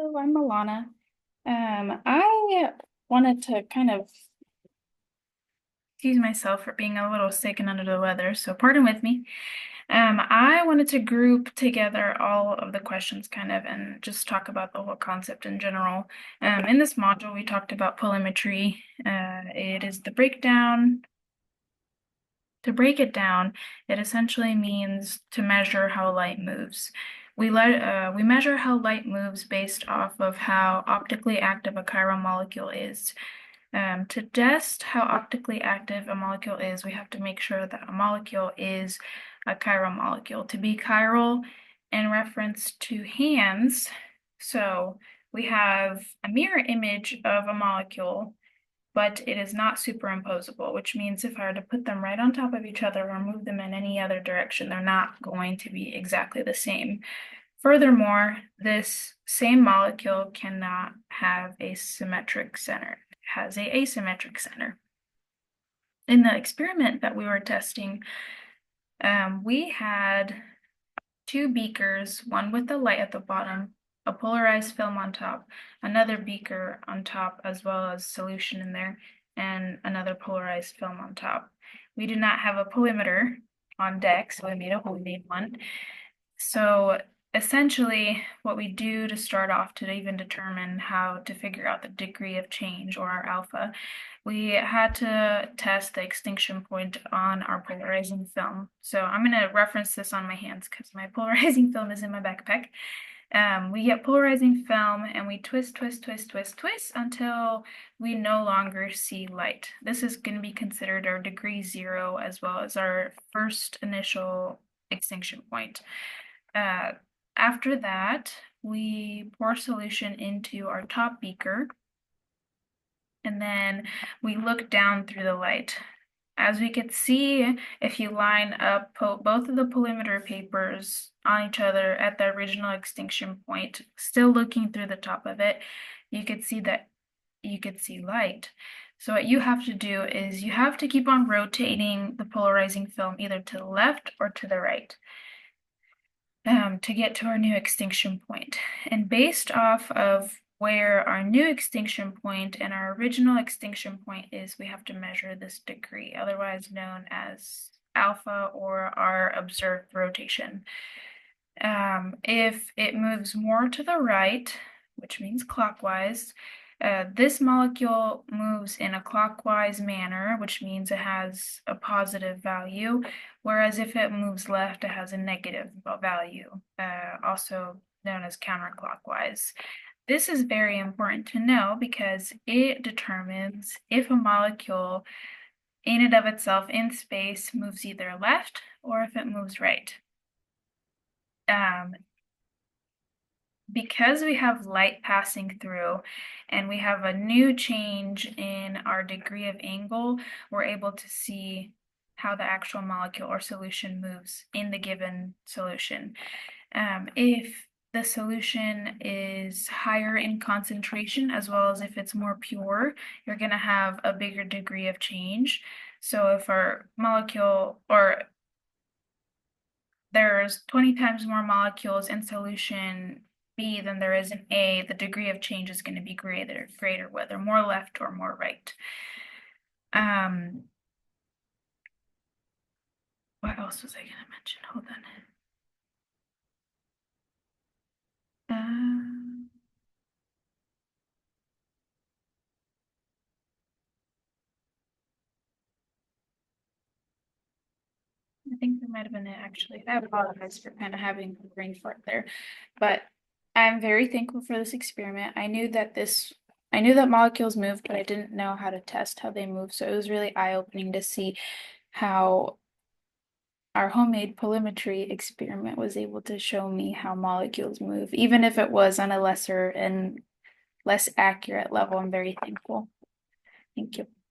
Hello, I'm Milana. I wanted to kind of excuse myself for being a little sick and under the weather, so pardon with me. I wanted to group together all of the questions kind of and just talk about the whole concept in general. In this module, we talked about polaritry. It is the breakdown. To break it down, it essentially means to measure how light moves. We measure how light moves based off of how optically active a chiral molecule is. To test how optically active a molecule is, we have to make sure that a molecule is a chiral molecule. To be chiral in reference to hands, so we have a mirror image of a molecule, but it is not superimposable, which means if I were to put them right on top of each other or move them in any other direction, they're not going to be exactly the same. Furthermore, this same molecule cannot have a symmetric center. It has an asymmetric center. In the experiment that we were testing, we had two beakers, one with the light at the bottom, a polarized film on top, another beaker on top, as well as solution in there, and another polarized film on top. We did not have a polarimeter on deck, so we made a homemade one. So essentially, what we do to start off to even determine how to figure out the degree of change, or our alpha, we had to test the extinction point on our polarizing film. So I'm going to reference this on my hands because my polarizing film is in my backpack. We get polarizing film and we twist, twist, twist, twist, twist until we no longer see light. This is going to be considered our degree 0 as well as our first initial extinction point. After that, we pour solution into our top beaker, and then we look down through the light. As we could see, if you line up both of the polarimeter papers on each other at the original extinction point, still looking through the top of it, you could see light. So what you have to do is you have to keep on rotating the polarizing film either to the left or to the right. To get to our new extinction point. And based off of where our new extinction point and our original extinction point is, we have to measure this degree, otherwise known as alpha, or our observed rotation. If it moves more to the right, which means clockwise, this molecule moves in a clockwise manner, which means it has a positive value, whereas if it moves left, it has a negative value, also known as counterclockwise. This is very important to know because it determines if a molecule in and of itself in space moves either left or if it moves right. Because we have light passing through and we have a new change in our degree of angle, we're able to see how the actual molecule or solution moves in the given solution. If the solution is higher in concentration, as well as if it's more pure, you're going to have a bigger degree of change. So if our molecule, or there's 20 times more molecules in solution B than there is in A, the degree of change is going to be greater, whether more left or more right. What else was I going to mention? Hold on. I think that might have been it, actually. I apologize for kind of having a brain fart there, but I'm very thankful for this experiment. I knew that molecules move, but I didn't know how to test how they move. So it was really eye-opening to see how our homemade polarimetry experiment was able to show me how molecules move, even if it was on a lesser and less accurate level. I'm very thankful. Thank you.